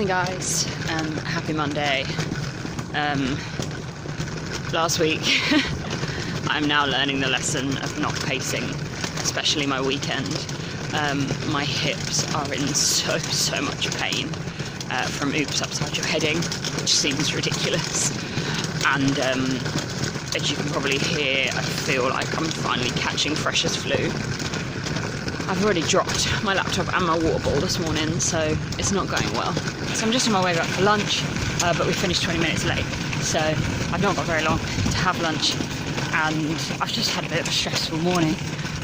guys, happy Monday. Last week I'm now learning the lesson of not pacing, especially my weekend. My hips are in so much pain from oops upside your heading, which seems ridiculous, and as you can probably hear, I feel like I'm finally catching freshers flu. I've already dropped my laptop and my water bottle this morning, so it's not going well. So I'm just on my way back for lunch, but we finished 20 minutes late, so I've not got very long to have lunch, and I've just had a bit of a stressful morning.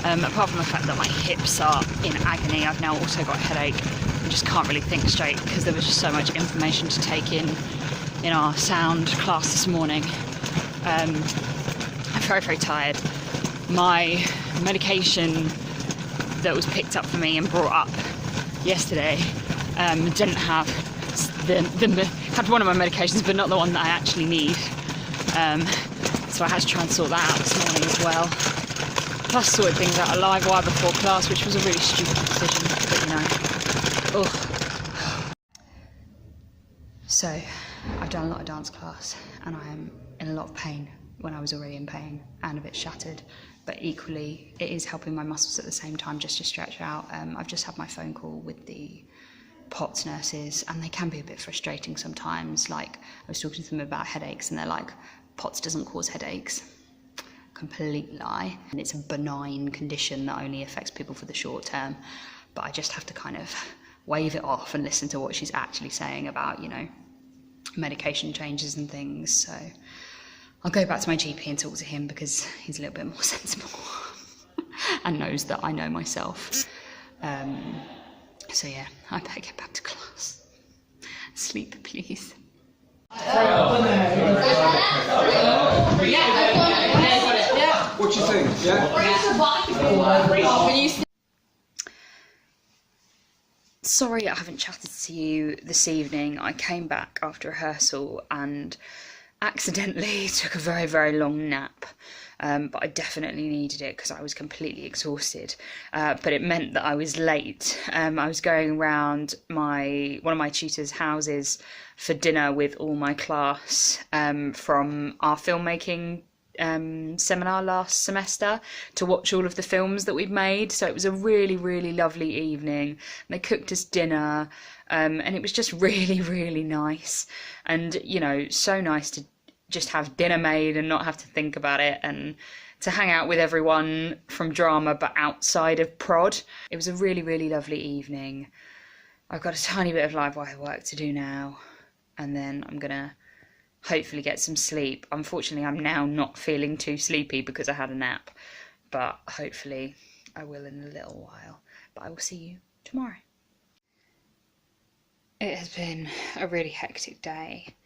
Apart from the fact that my hips are in agony, I've now also got a headache and just can't really think straight because there was just so much information to take in our sound class this morning. I'm very tired. My medication that was picked up for me and brought up yesterday didn't have had one of my medications, but not the one that I actually need. So I had to try and sort that out this morning as well. Plus sorted things out at Livewire before class, which was a really stupid decision, but you know. Ugh. So I've done a lot of dance class and I am in a lot of pain when I was already in pain and a bit shattered, but equally it is helping my muscles at the same time just to stretch out. I've just had my phone call with the POTS nurses and they can be a bit frustrating sometimes. Like, I was talking to them about headaches and they're like, POTS doesn't cause headaches. Complete lie. And it's a benign condition that only affects people for the short term, but I just have to kind of wave it off and listen to what she's actually saying about, you know, medication changes and things. So I'll go back to my GP and talk to him because he's a little bit more sensible and knows that I know myself. So yeah, I better get back to class. Sleep, please. What do you think? Yeah? Sorry I haven't chatted to you this evening. I came back after rehearsal and accidentally took a very long nap, but I definitely needed it because I was completely exhausted, but it meant that I was late. I was going around one of my tutors' houses for dinner with all my class from our filmmaking seminar last semester to watch all of the films that we'd made. So it was a really lovely evening. They cooked us dinner and it was just really nice, and you know, so nice to just have dinner made and not have to think about it, and to hang out with everyone from drama but outside of prod. It was a really lovely evening. I've got a tiny bit of Livewire work to do now, and then I'm gonna hopefully get some sleep. Unfortunately, I'm now not feeling too sleepy because I had a nap, but hopefully I will in a little while. But I will see you tomorrow. It has been a really hectic day.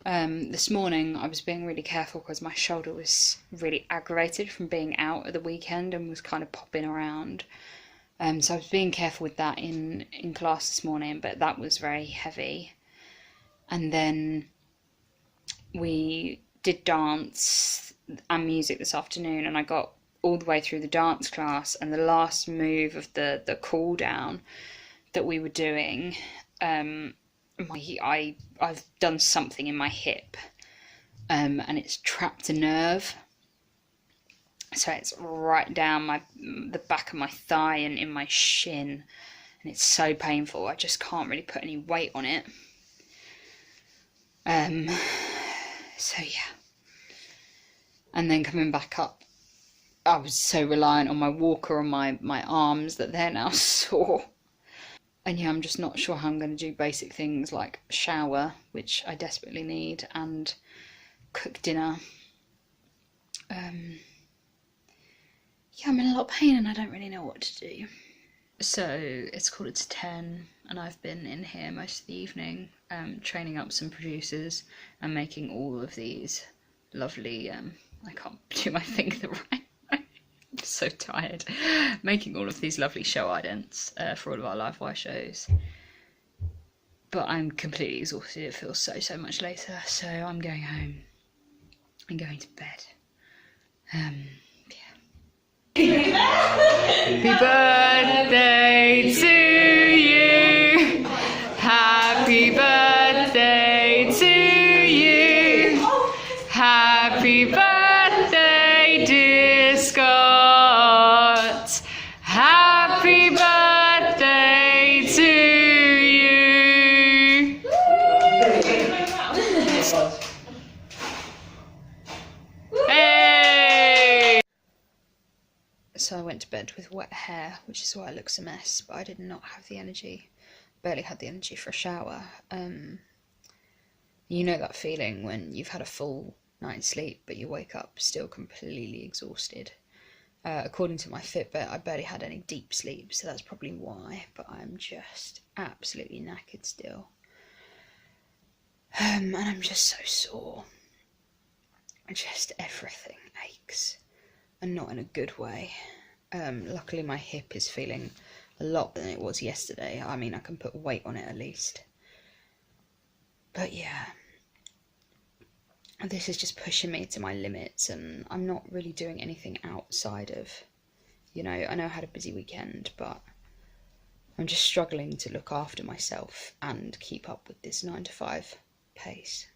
This morning I was being really careful because my shoulder was really aggravated from being out at the weekend and was kind of popping around. So I was being careful with that in class this morning, but that was very heavy. And then we did dance and music this afternoon, and I got all the way through the dance class, and the last move of the cool down that we were doing, I've done something in my hip, and it's trapped a nerve, so it's right down the back of my thigh and in my shin, and it's so painful. I just can't really put any weight on it. So yeah, and then coming back up, I was so reliant on my walker and my arms that they're now sore. And yeah, I'm just not sure how I'm going to do basic things like shower, which I desperately need, and cook dinner. Yeah, I'm in a lot of pain and I don't really know what to do. So it's 10:15 and I've been in here most of the evening, training up some producers and making all of these lovely, I can't do my thing the right way. I'm so tired. Making all of these lovely show idents for all of our Livewire shows. But I'm completely exhausted. It feels so much later. So I'm going home. I'm going to bed. Yeah. Happy birthday to you. Happy birthday. Happy birthday, dear Scott. Happy birthday to you. Hey! So I went to bed with wet hair, which is why it looks a mess, but I did not have the energy. Barely had the energy for a shower. You know that feeling when you've had a full night's sleep but you wake up still completely exhausted. According to my Fitbit, I barely had any deep sleep, so that's probably why, but I'm just absolutely knackered still. And I'm just so sore. Just everything aches, and not in a good way. Luckily my hip is feeling a lot better than it was yesterday. I mean, I can put weight on it at least. But yeah, this is just pushing me to my limits, and I'm not really doing anything outside of, you know, I know I had a busy weekend, but I'm just struggling to look after myself and keep up with this 9 to 5 pace.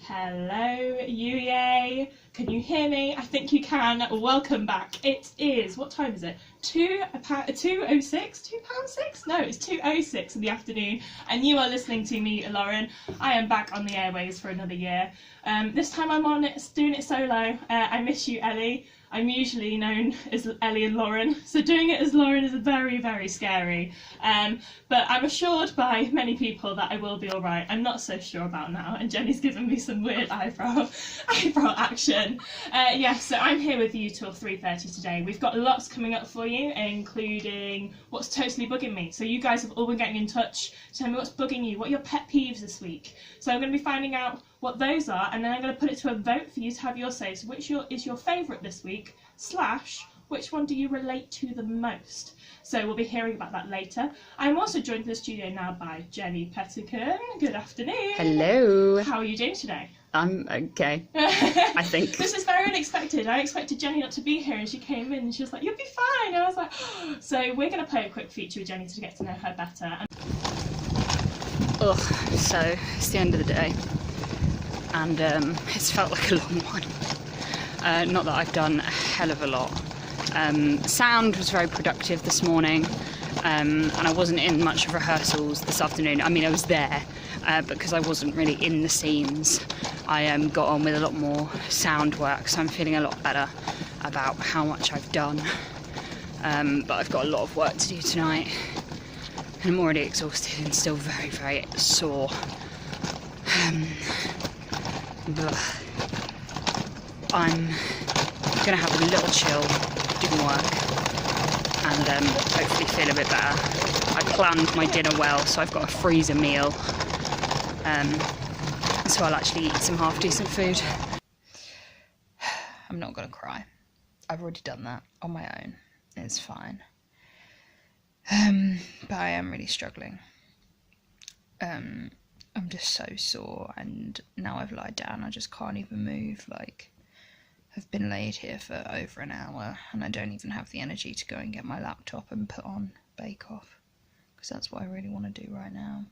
Hello, Yuye. Can you hear me? I think you can. Welcome back. It is, what time is it? 2:06? £2.06? No, it's 2:06 in the afternoon, and you are listening to me, Lauren. I am back on the airwaves for another year. This time I'm on it, doing it solo. I miss you, Ellie. I'm usually known as Ellie and Lauren, so doing it as Lauren is very, very scary. But I'm assured by many people that I will be all right. I'm not so sure about now, and Jenny's given me some weird eyebrow action. So I'm here with you till 3:30 today. We've got lots coming up for you, including what's totally bugging me. So you guys have all been getting in touch to tell me what's bugging you, what are your pet peeves this week. So I'm going to be finding out what those are, and then I'm going to put it to a vote for you to have your say. So which is your favourite this week, / which one do you relate to the most? So we'll be hearing about that later. I'm also joined in the studio now by Jenni Pettican. Good afternoon. Hello. How are you doing today? I'm okay, I think. This is very unexpected. I expected Jenni not to be here, and she came in and she was like, "You'll be fine." And I was like, oh. So we're going to play a quick feature with Jenni to get to know her better. So it's the end of the day, and it's felt like a long one. Not that I've done a hell of a lot. Sound was very productive this morning, and I wasn't in much of rehearsals this afternoon. I mean, I was there, but because I wasn't really in the scenes, I got on with a lot more sound work, so I'm feeling a lot better about how much I've done. But I've got a lot of work to do tonight, and I'm already exhausted and still very, very sore. I'm gonna have a little chill, doing work, and hopefully feel a bit better. I planned my dinner well, so I've got a freezer meal, so I'll actually eat some half decent food. I'm not gonna cry. I've already done that on my own. It's fine. But I am really struggling. I'm just so sore, and now I've lied down, I just can't even move. Like, I've been laid here for over an hour, and I don't even have the energy to go and get my laptop and put on Bake Off, because that's what I really want to do right now.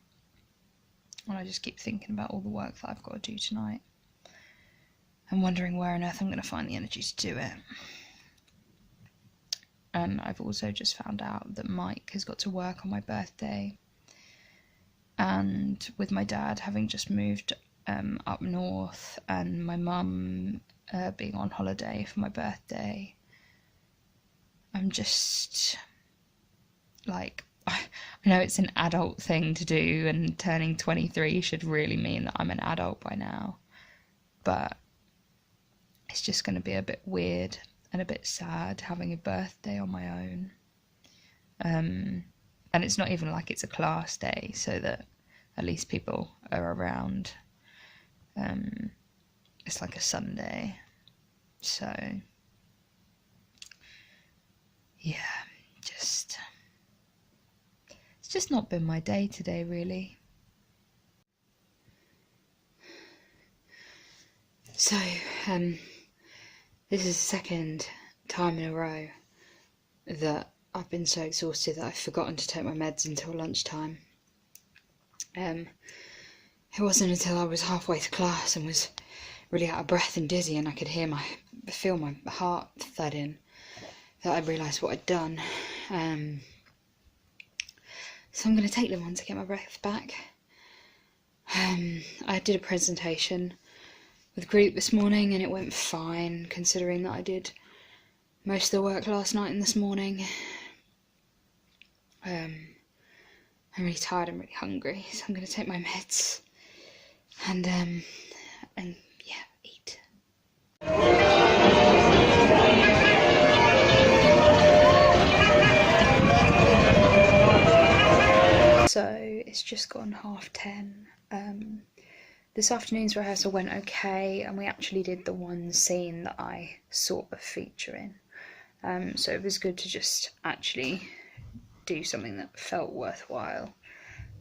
And I just keep thinking about all the work that I've got to do tonight, and wondering where on earth I'm going to find the energy to do it. And I've also just found out that Mike has got to work on my birthday, and with my dad having just moved up north, and my mum being on holiday for my birthday, I'm just like, I know it's an adult thing to do, and turning 23 should really mean that I'm an adult by now, but it's just going to be a bit weird and a bit sad having a birthday on my own. And it's not even like it's a class day, so that at least people are around. It's like a Sunday, so yeah, it's just not been my day today, really. So this is the second time in a row that I've been so exhausted that I've forgotten to take my meds until lunchtime. It wasn't until I was halfway to class and was really out of breath and dizzy, and I could feel my heart thudding, that I realised what I'd done. So I'm going to take them on to get my breath back. I did a presentation with the group this morning and it went fine, considering that I did most of the work last night and this morning. I'm really tired and really hungry, so I'm going to take my meds and yeah, eat. So it's just gone 10:30. This afternoon's rehearsal went okay, and we actually did the one scene that I sort of feature in. So it was good to just actually do something that felt worthwhile.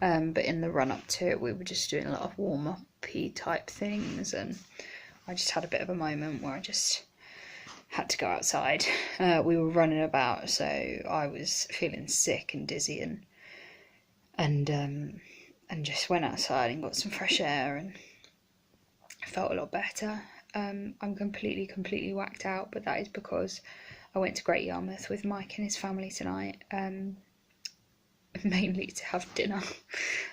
But in the run up to it, we were just doing a lot of warm-up-y type things, and I just had a bit of a moment where I just had to go outside. We were running about, so I was feeling sick and dizzy, and just went outside and got some fresh air and felt a lot better. I'm completely whacked out, but that is because I went to Great Yarmouth with Mike and his family tonight, mainly to have dinner,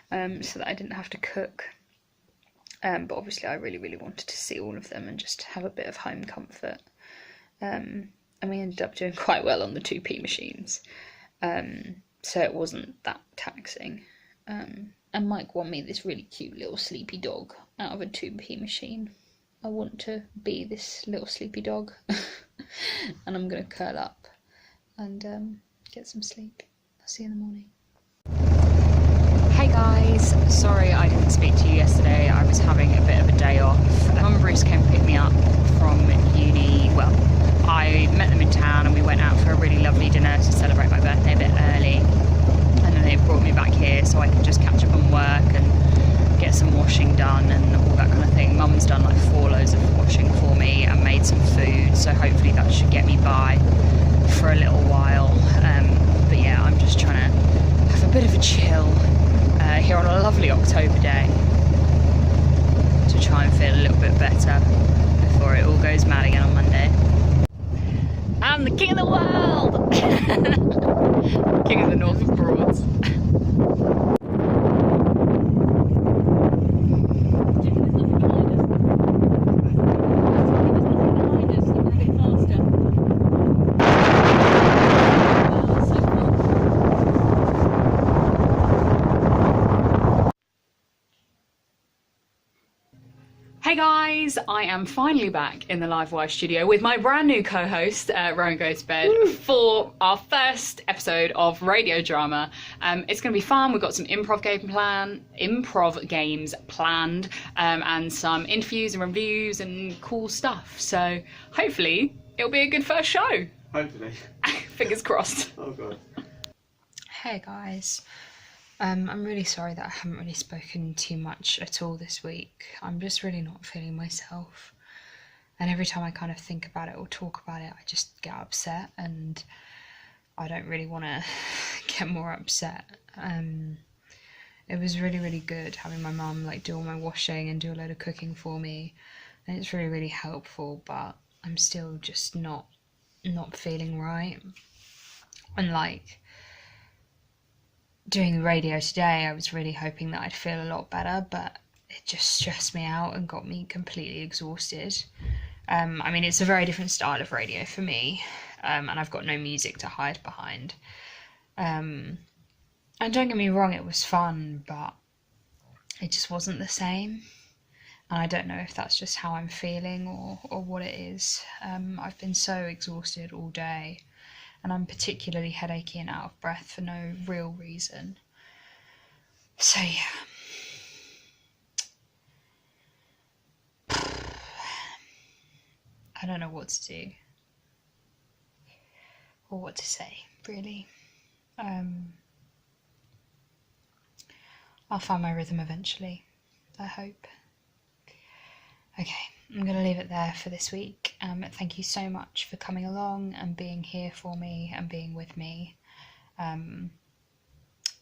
so that I didn't have to cook. But obviously I really wanted to see all of them and just have a bit of home comfort. And we ended up doing quite well on the 2p machines, so it wasn't that taxing. And Mike won me this really cute little sleepy dog out of a 2p machine. I want to be this little sleepy dog and I'm going to curl up and get some sleep. I'll see you in the morning. Hey guys, sorry I didn't speak to you yesterday. I was having a bit of a day off. Mum and Bruce came to pick me up from uni. Well, I met them in town and we went out for a really lovely dinner to celebrate my birthday a bit early. And then they brought me back here so I could just catch up on work and get some washing done and all that kind of thing. Mum's done like 4 loads of washing for me and made some food, so hopefully that should get me by for a little while. But yeah, I'm just trying to have a bit of a chill here on a lovely October day to try and feel a little bit better before it all goes mad again on Monday. I'm the king of the world! King of the North of Broads. Hey guys, I am finally back in the Livewire studio with my brand new co-host, Rowan Goes to Bed, for our first episode of radio drama. It's going to be fun. We've got some improv games planned, and some interviews and reviews and cool stuff. So hopefully it'll be a good first show. Hopefully. Fingers crossed. Oh god. Hey guys. I'm really sorry that I haven't really spoken too much at all this week. I'm just really not feeling myself. And every time I kind of think about it or talk about it, I just get upset, and I don't really want to get more upset. It was really good having my mum like do all my washing and do a load of cooking for me. And it's really helpful, but I'm still just not feeling right. And like, doing the radio today, I was really hoping that I'd feel a lot better, but it just stressed me out and got me completely exhausted. I mean, it's a very different style of radio for me, and I've got no music to hide behind. And don't get me wrong, it was fun, but it just wasn't the same. And I don't know if that's just how I'm feeling or what it is. I've been so exhausted all day. And I'm particularly headachy and out of breath for no real reason. So yeah. I don't know what to do. Or what to say, really. I'll find my rhythm eventually, I hope. Okay, I'm going to leave it there for this week. Thank you so much for coming along and being here for me and being with me.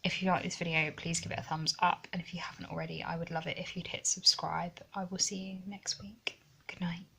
If you like this video, please give it a thumbs up, and if you haven't already, I would love it if you'd hit subscribe. I will see you next week. Good Good night.